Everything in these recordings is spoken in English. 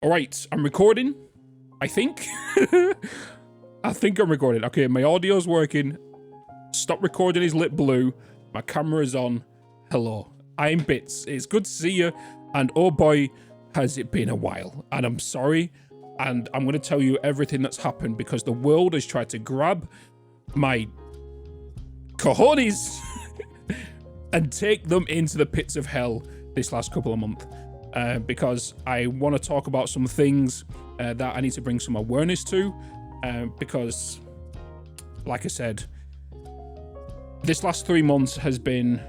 All right, I'm recording, I think. I think I'm recording. Okay, my audio's working. Stop recording is lit blue. My camera's on. Hello, I'm Bitz. It's good to see you. And oh boy, has it been a while. And I'm sorry. And I'm going to tell you everything that's happened because the world has tried to grab my cojones and take them into the pits of hell this last couple of months. Because I want to talk about some things that I need to bring some awareness to. Because, like I said, this last 3 months has been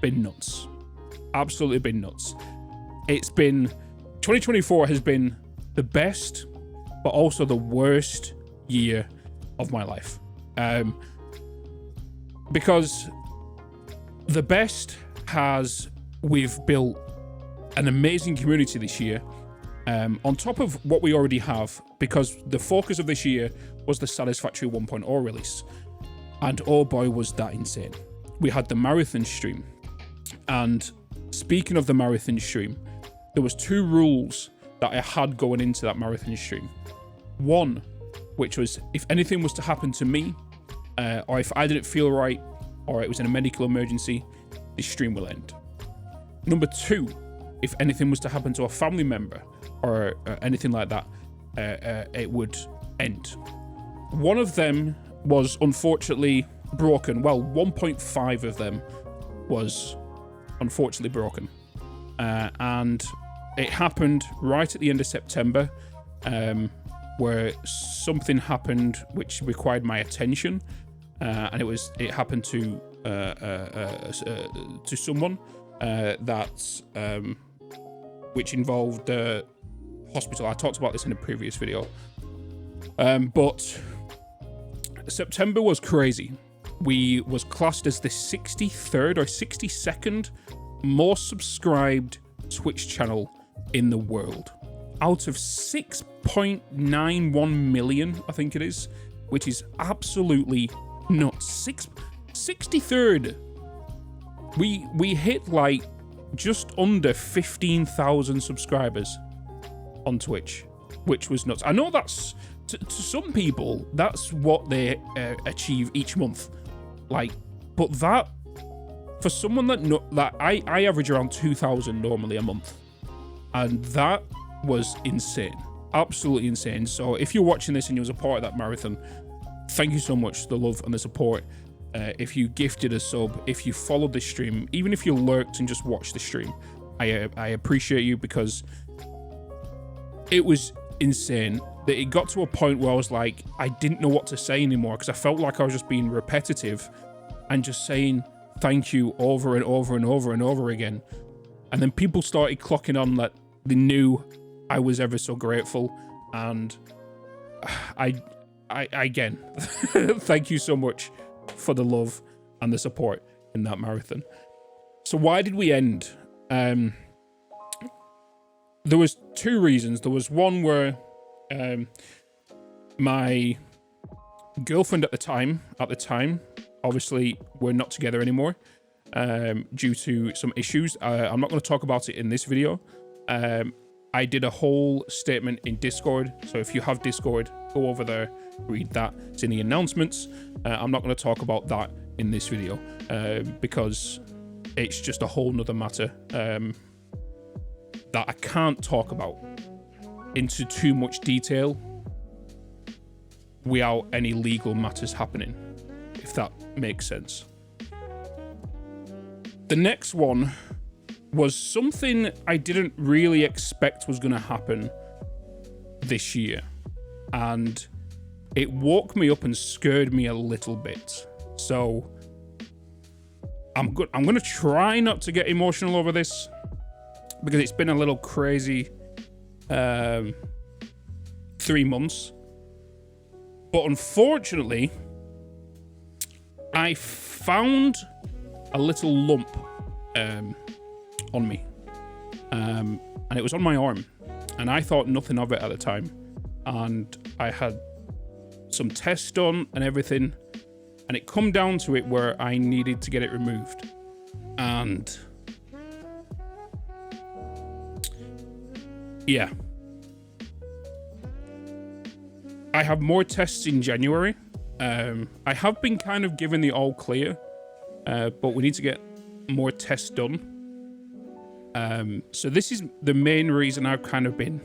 nuts. Absolutely been nuts. It's been 2024 has been the best, but also the worst year of my life. Because the best has we've built an amazing community this year, on top of what we already have, because the focus of this year was the Satisfactory 1.0 release. And oh boy, was that insane. We had the marathon stream. And speaking of the marathon stream, there was 2 rules that I had going into that marathon stream. One, which was if anything was to happen to me, or if I didn't feel right, or it was in a medical emergency, the stream will end. Number 2, if anything was to happen to a family member or anything like that, it would end. One of them was unfortunately broken. Well, 1.5 of them was unfortunately broken. And it happened right at the end of September, where something happened which required my attention. And it happened to someone that's which involved hospital. I talked about this in a previous video. But September was crazy. We was classed as the 63rd or 62nd most subscribed Twitch channel in the world. Out of 6.91 million, I think it is, which is absolutely nuts. 63rd. We hit like just under 15,000 subscribers on Twitch, which was nuts. I know that's to some people that's what they achieve each month, like, but that for someone that I average around 2,000 normally a month, and that was insane, absolutely insane. So if you're watching this and you was a part of that marathon, thank you so much for the love and the support. If you gifted a sub, if you followed the stream, even if you lurked and just watched the stream, I appreciate you, because it was insane. That it got to a point where I was like, I didn't know what to say anymore, because I felt like I was just being repetitive and just saying thank you over and over and over and over again. And then people started clocking on that they knew I was ever so grateful. And I again, thank you so much for the love and the support in that marathon. So why did we end? There was 2 reasons. There was one where my girlfriend at the time, obviously we're not together anymore, due to some issues. I'm not going to talk about it in this video. I did a whole statement in Discord, so if you have Discord, go over there, read that. It's in the announcements. I'm not going to talk about that in this video, because it's just a whole nother matter that I can't talk about into too much detail without any legal matters happening, if that makes sense. The next one was something I didn't really expect was going to happen this year, and it woke me up and scared me a little bit. So I'm going to try not to get emotional over this, because it's been a little crazy 3 months. But unfortunately, I found a little lump on me, and it was on my arm, and I thought nothing of it at the time, and I had some tests done and everything, and it come down to it where I needed to get it removed. And yeah. I have more tests in January. I have been kind of given the all clear, but we need to get more tests done. So this is the main reason I've kind of been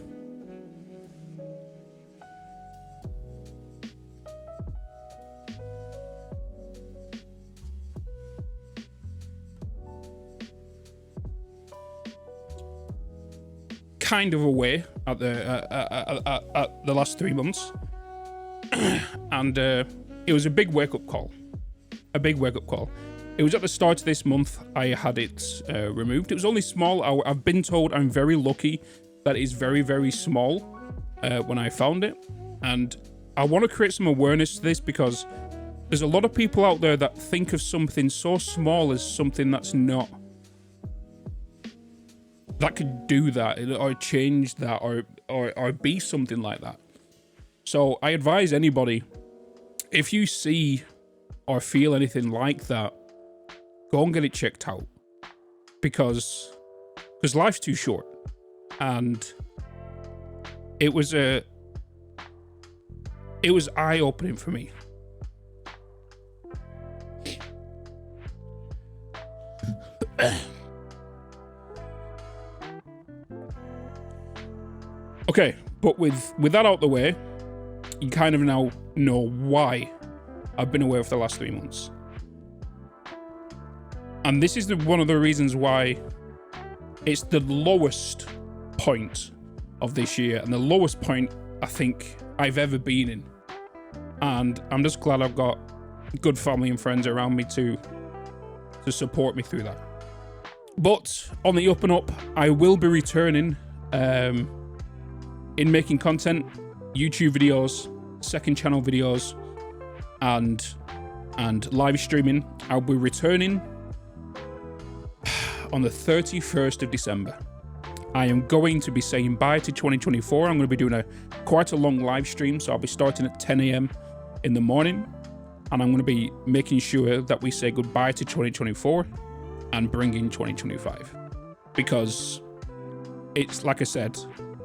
kind of away at the last 3 months. And it was a big wake-up call. It was at the start of this month I had it removed. It was only small. I've been told I'm very lucky that it's very, very small when I found it. And I want to create some awareness to this because there's a lot of people out there that think of something so small as something that's not, that could do that or change that or be something like that. So I advise anybody, if you see or feel anything like that, go and get it checked out, because life's too short. And it was eye-opening for me. Okay, but with that out the way, you kind of now know why I've been away for the last 3 months. And this is one of the reasons why it's the lowest point of this year and the lowest point I think I've ever been in. And I'm just glad I've got good family and friends around me to support me through that. But on the up and up, I will be returning in making content, YouTube videos, second channel videos, and live streaming. I'll be returning on the 31st of December. I am going to be saying bye to 2024. I'm going to be doing quite a long live stream, so I'll be starting at 10 a.m. in the morning, and I'm going to be making sure that we say goodbye to 2024 and bring in 2025, because it's, like I said,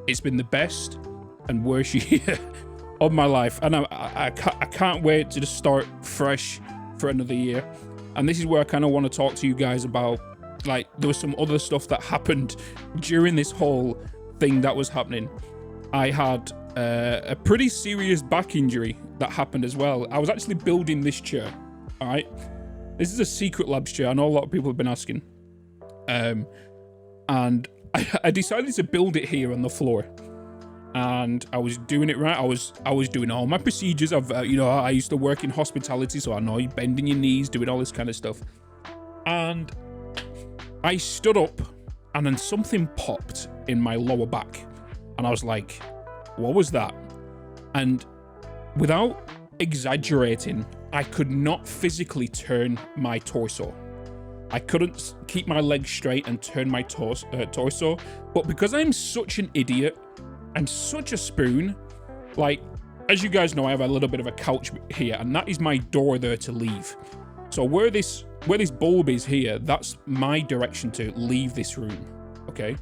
it's been the best and worst year of my life, and I can't wait to just start fresh for another year. And this is where I kind of want to talk to you guys about, like, there was some other stuff that happened during this whole thing that was happening. I had a pretty serious back injury that happened as well. I was actually building this chair, all right? This is a Secret Labs chair. I know a lot of people have been asking. And I decided to build it here on the floor. And I was doing it right. I was doing all my procedures. I used to work in hospitality, so I know you're bending your knees, doing all this kind of stuff. And I stood up, and then something popped in my lower back, and I was like, "What was that?" And without exaggerating, I could not physically turn my torso. I couldn't keep my legs straight and turn my torso. But because I'm such an idiot and such a spoon, like, as you guys know, I have a little bit of a couch here, and that is my door there to leave. So where this bulb is here, that's my direction to leave this room, okay?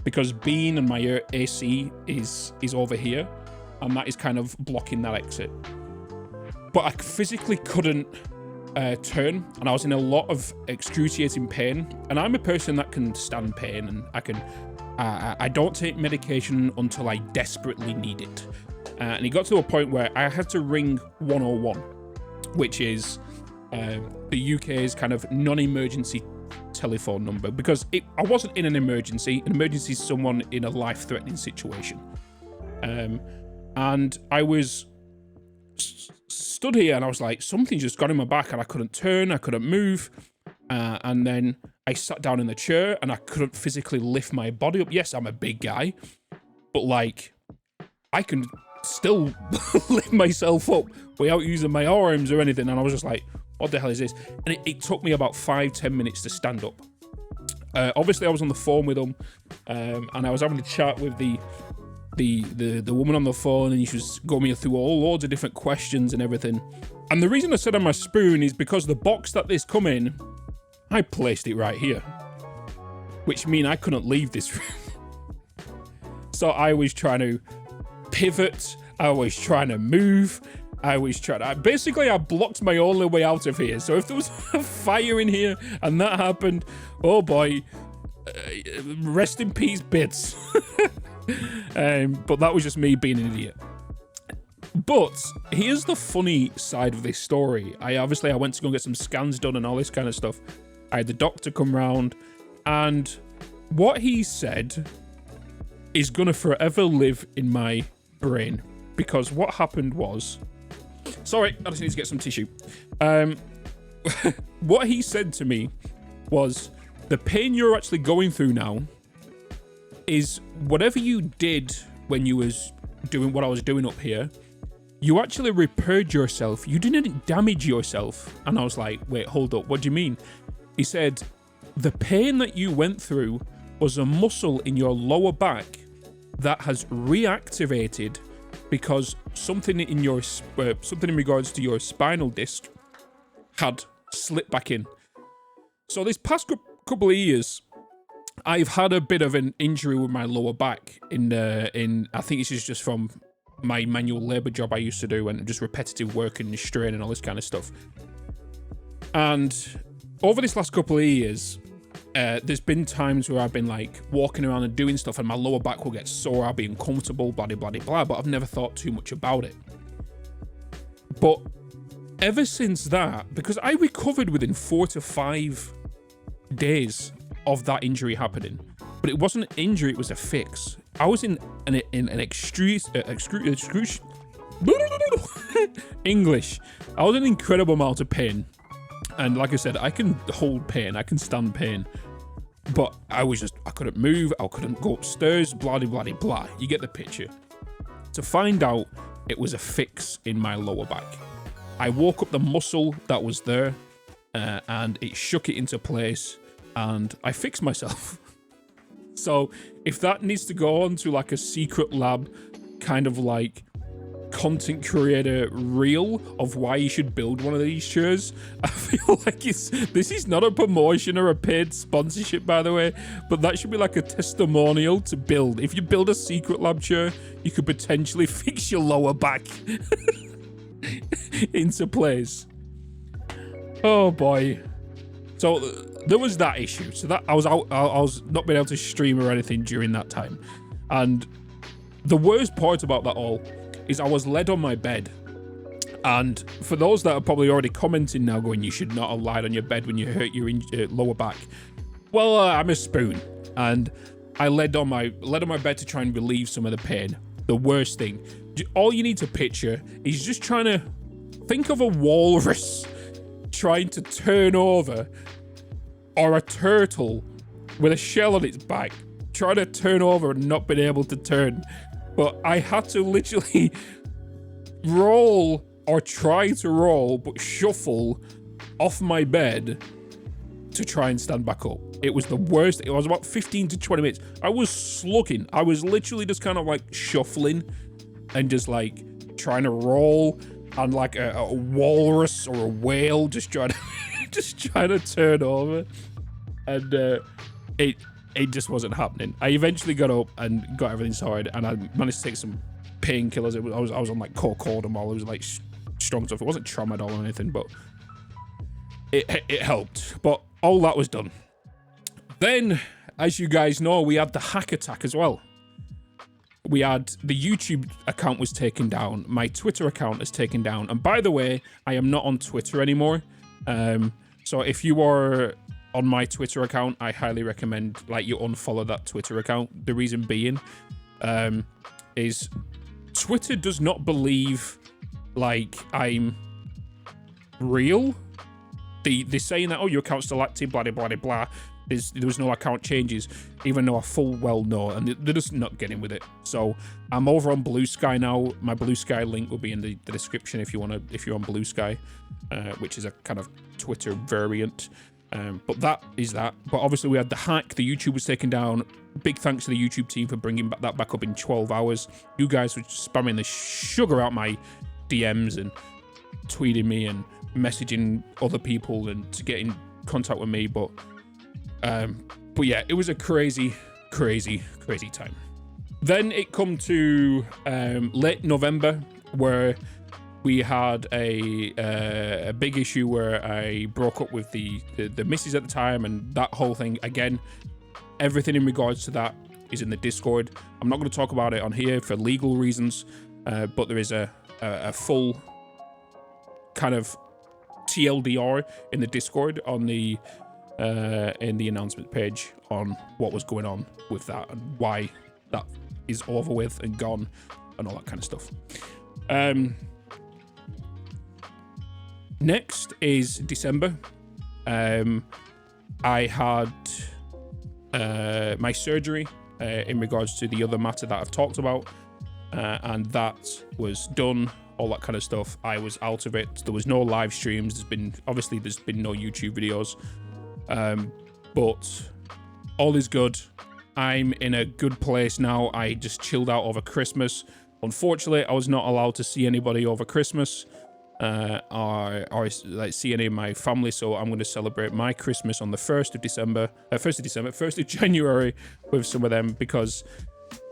Because Bean and my AC is over here, and that is kind of blocking that exit. But I physically couldn't turn, and I was in a lot of excruciating pain. And I'm a person that can stand pain, and I don't take medication until I desperately need it. And it got to a point where I had to ring 101, which is the UK's kind of non-emergency telephone number, because I wasn't in an emergency. An emergency is someone in a life-threatening situation. And I was stood here, and I was like, something just got in my back, and I couldn't turn, I couldn't move. And then I sat down in the chair, and I couldn't physically lift my body up. Yes, I'm a big guy, but like, I can still lift myself up without using my arms or anything. And I was just like, what the hell is this? And it took me about 5-10 minutes to stand up. Obviously, I was on the phone with them, and I was having a chat with the woman on the phone, and she was going me through all loads of different questions and everything. And the reason I said I'm a spoon is because the box that this come in, I placed it right here, which means I couldn't leave this room. So I was trying to pivot. I was trying to move. Basically, I blocked my only way out of here. So if there was a fire in here and that happened, oh boy, rest in peace, Bitz. But that was just me being an idiot. But here's the funny side of this story. I went to go get some scans done and all this kind of stuff. I had the doctor come round, and what he said is gonna forever live in my brain, because what happened was, sorry, I just need to get some tissue. What he said to me was, the pain you're actually going through now is whatever you did when you was doing what I was doing up here, you actually repaired yourself. You didn't damage yourself. And I was like, wait, hold up. What do you mean? He said, the pain that you went through was a muscle in your lower back that has reactivated because something in regards to your spinal disc had slipped back in. So this past couple of years, I've had a bit of an injury with my lower back in I think this is just from my manual labor job I used to do, and just repetitive work and strain and all this kind of stuff. And over this last couple of years, there's been times where I've been like walking around and doing stuff and my lower back will get sore, I'll be uncomfortable, blah, blah, blah, blah, but I've never thought too much about it. But ever since that, because I recovered within 4 to 5 days of that injury happening, but it wasn't an injury, it was a fix. I was in an English. I was in an incredible amount of pain. And like I said, I can hold pain, I can stand pain. But I couldn't move, I couldn't go upstairs, blah, blah, blah, blah. You get the picture. To find out, it was a fix in my lower back. I woke up the muscle that was there, and it shook it into place, and I fixed myself. So if that needs to go on to like a secret lab, kind of like content creator reel of why you should build one of these chairs, I feel like this is not a promotion or a paid sponsorship, by the way, but that should be like a testimonial to build. If you build a secret lab chair, you could potentially fix your lower back into place. Oh boy. So there was that issue. So that I was not being able to stream or anything during that time. And the worst part about that all is I was led on my bed. And for those that are probably already commenting now going, you should not have lied on your bed when you hurt your lower back. Well, I'm a spoon. And I led on my bed to try and relieve some of the pain. The worst thing. All you need to picture is just trying to think of a walrus trying to turn over, or a turtle with a shell on its back trying to turn over and not being able to turn. But I had to literally roll, or try to roll, but shuffle off my bed to try and stand back up. It was the worst. It was about 15 to 20 minutes. I was slugging. I was literally just kind of like shuffling and just like trying to roll, and like a walrus or a whale just trying to turn over, and it just wasn't happening. I eventually got up and got everything sorted, and I managed to take some painkillers. I was on like cocodamol. It was like strong stuff. It wasn't tramadol or anything, but it helped. But all that was done. Then, as you guys know, we had the hack attack as well. We had the YouTube account was taken down. My Twitter account is taken down. And by the way, I am not on Twitter anymore. So if you are on my Twitter account, I highly recommend like you unfollow that Twitter account. The reason being is Twitter does not believe like I'm real. They're saying that, oh, your account's still active, blah, blah, blah, blah. There was no account changes, even though I full well know, and they're just not getting with it. So I'm over on Blue Sky now. My Blue Sky link will be in the description if you're on Blue Sky, which is a kind of Twitter variant. But that is that. But obviously we had the hack. The YouTube was taken down. Big thanks to the YouTube team for bringing that back up in 12 hours. You guys were spamming the sugar out my DMs and tweeting me and messaging other people and to get in contact with me. But yeah, it was a crazy time. Then it come to late November, where we had a big issue where I broke up with the missus at the time, and that whole thing. Again, everything in regards to that is in the Discord. I'm not going to talk about it on here for legal reasons, but there is a full kind of TLDR in the Discord on the in the announcement page on what was going on with that and why that is over with and gone and all that kind of stuff. Next is December. I had my surgery in regards to the other matter that I've talked about, and that was done, all that kind of stuff. I was out of it. There was no live streams. There's been no YouTube videos, but all is good. I'm in a good place now. I just chilled out over Christmas. Unfortunately, I was not allowed to see anybody over Christmas, or like see any of my family. So I'm going to celebrate my Christmas on the 1st of January with some of them, because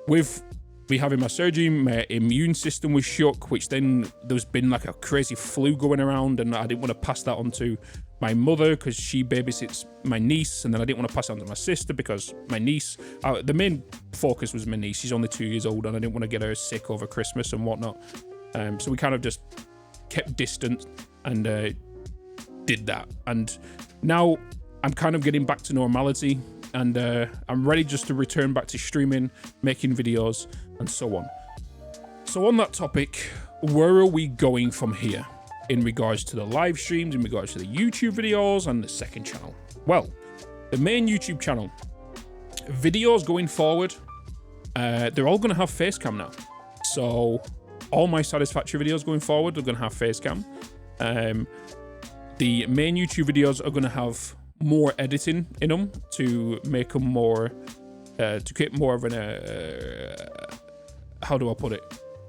with me having my surgery, my immune system was shook, which then there's been like a crazy flu going around, and I didn't want to pass that on to my mother because she babysits my niece, and then I didn't want to pass it on to my sister because my niece, the main focus was my niece. She's only 2 years old, and I didn't want to get her sick over Christmas and whatnot. So we kind of just kept distant and did that. And now I'm kind of getting back to normality, and I'm ready just to return back to streaming, making videos, and so on. So on that topic, where are we going from here in regards to the live streams, in regards to the YouTube videos and the second channel? Well, the main YouTube channel, videos going forward, they're all going to have face cam now. So all my Satisfactory videos going forward are going to have face cam. The main YouTube videos are going to have more editing in them to make them more, to create more of an, how do I put it,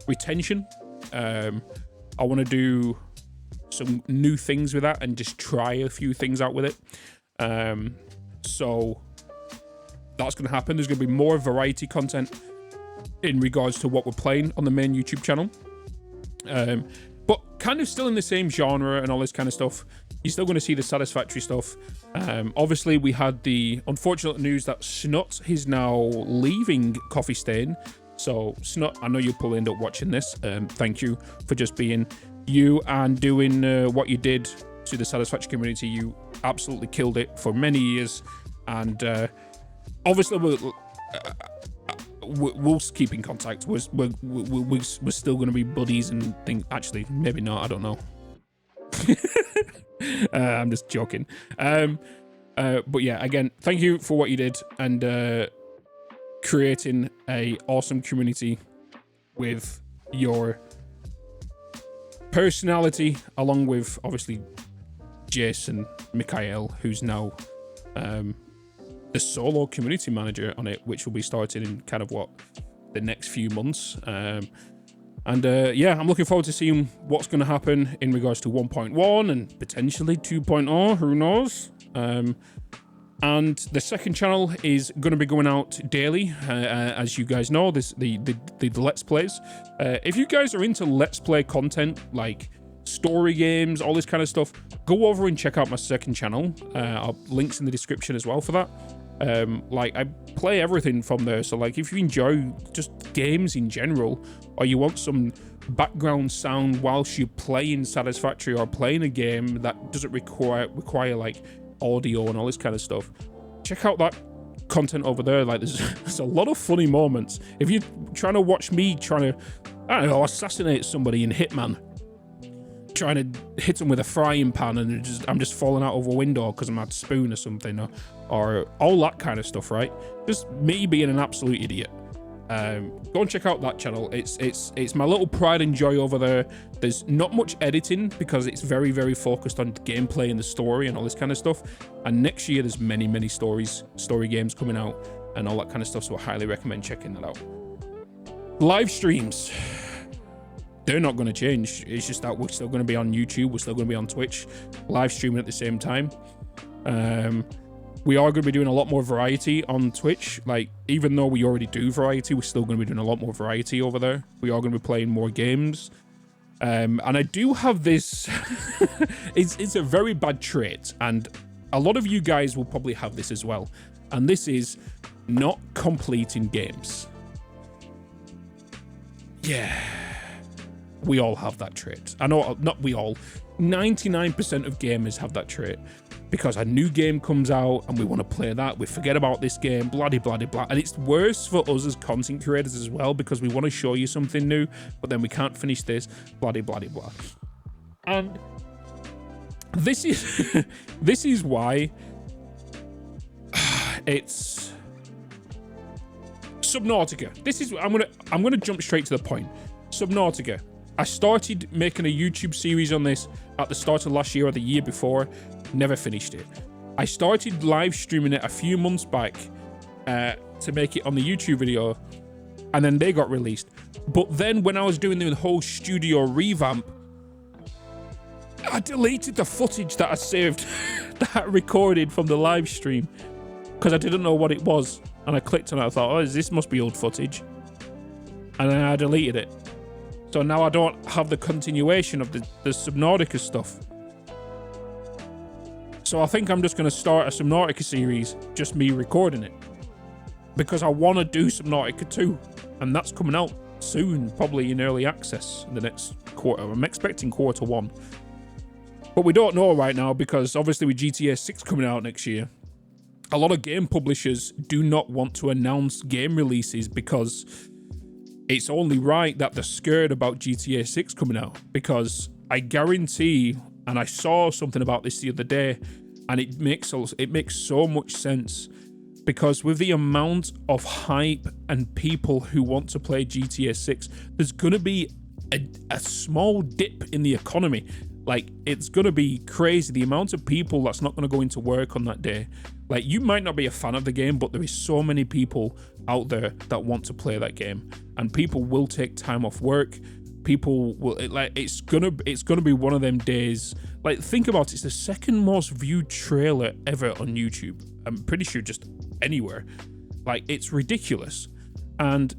retention. I want to do some new things with that and just try a few things out with it. So that's going to happen. There's going to be more variety content in regards to what we're playing on the main YouTube channel. But kind of still in the same genre and all this kind of stuff. You're still going to see the Satisfactory stuff. Obviously, we had the unfortunate news that Snut is now leaving Coffee Stain. So, Snut, I know you'll probably end up watching this. Thank you for just being you and doing what you did to the Satisfactory community. You absolutely killed it for many years. And obviously, we'll keep in contact. We're still going to be buddies and think. Actually, maybe not. I don't know. I'm just joking. But yeah, again, thank you for what you did and creating a awesome community with your personality, along with obviously Jason Mikhail, who's now the solo community manager on it, which will be starting in kind of the next few months. Yeah, I'm looking forward to seeing what's going to happen in regards to 1.1 and potentially 2.0, who knows. And the second channel is going to be going out daily, as you guys know, the Let's Plays. If you guys are into Let's Play content, like story games, all this kind of stuff, go over and check out my second channel. I'll links in the description as well for that. Like, I play everything from there, so like if you enjoy just games in general, or you want some background sound whilst you're playing Satisfactory or playing a game that doesn't require like audio and all this kind of stuff, check out that content over there. Like, there's a lot of funny moments. If you're trying to watch me trying to, I don't know, assassinate somebody in Hitman, trying to hit them with a frying pan and I'm just falling out of a window because I'm at a spoon or something, or all that kind of stuff, right? Just me being an absolute idiot. Go and check out that channel. It's my little pride and joy over there. There's not much editing because it's very, very focused on gameplay and the story and all this kind of stuff. And next year there's many story games coming out and all that kind of stuff, so I highly recommend checking that out. Live streams, they're not going to change. It's just that we're still going to be on YouTube, we're still going to be on Twitch, live streaming at the same time. We are going to be doing a lot more variety on Twitch. Like, even though we already do variety, we're still going to be doing a lot more variety over there. We are going to be playing more games. And I do have this... it's a very bad trait, and a lot of you guys will probably have this as well. And this is not completing games. Yeah. We all have that trait. I know, not we all. 99% of gamers have that trait. Because a new game comes out and we want to play that, we forget about this game, blah, blah, blah, blah. And it's worse for us as content creators as well, because we want to show you something new, but then we can't finish this, blah, blah, blah, blah. And this is this is why it's Subnautica. This is I'm gonna jump straight to the point. Subnautica. I started making a YouTube series on this at the start of last year or the year before. Never finished it. I started live streaming it a few months back to make it on the YouTube video, and then they got released. But then when I was doing the whole studio revamp, I deleted the footage that I saved, that I recorded from the live stream, because I didn't know what it was. And I clicked on it, I thought, oh, this must be old footage. And then I deleted it. So now I don't have the continuation of the Subnautica stuff. So I think I'm just going to start a Subnautica series, just me recording it. Because I want to do Subnautica 2. And that's coming out soon, probably in early access in the next quarter. I'm expecting Q1. But we don't know right now, because obviously with GTA 6 coming out next year, a lot of game publishers do not want to announce game releases, because it's only right that they're scared about GTA 6 coming out. Because I guarantee... And I saw something about this the other day, and it makes so much sense, because with the amount of hype and people who want to play GTA 6, there's going to be a small dip in the economy. Like, it's going to be crazy, the amount of people that's not going to go into work on that day. Like, you might not be a fan of the game, but there is so many people out there that want to play that game, and people will take time off work. People will, it's gonna be one of them days. Like, think about it, it's the second most viewed trailer ever on YouTube. I'm pretty sure just anywhere. Like, it's ridiculous, and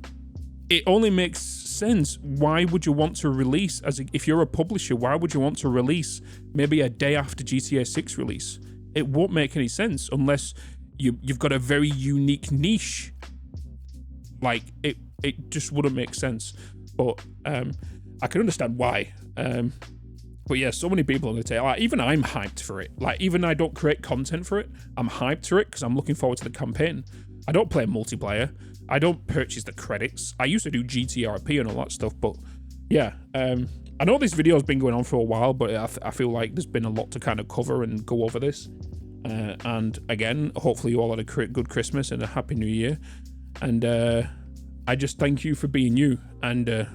it only makes sense. Why would you want to release, if you're a publisher, why would you want to release maybe a day after GTA 6 release? It won't make any sense unless you've got a very unique niche. Like, it just wouldn't make sense. But I can understand why. But yeah, so many people on the tail. Like, even I'm hyped for it. Like, even I don't create content for it, I'm hyped for it because I'm looking forward to the campaign. I don't play multiplayer. I don't purchase the credits. I used to do GTRP and all that stuff, but yeah. I know this video has been going on for a while, but I feel like there's been a lot to kind of cover and go over this. And again, hopefully you all had a good Christmas and a Happy New Year. And I just thank you for being you and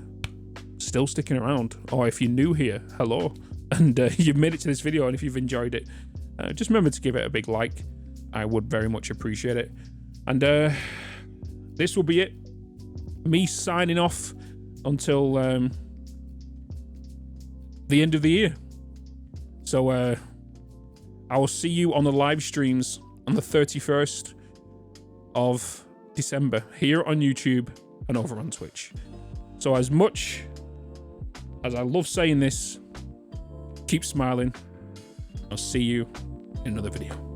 still sticking around. Or if you're new here, hello. And you've made it to this video, and if you've enjoyed it, just remember to give it a big like. I would very much appreciate it. And this will be it. Me signing off until the end of the year. So I will see you on the live streams on the 31st of December here on YouTube and over on Twitch. So as much as I love saying this, keep smiling. I'll see you in another video.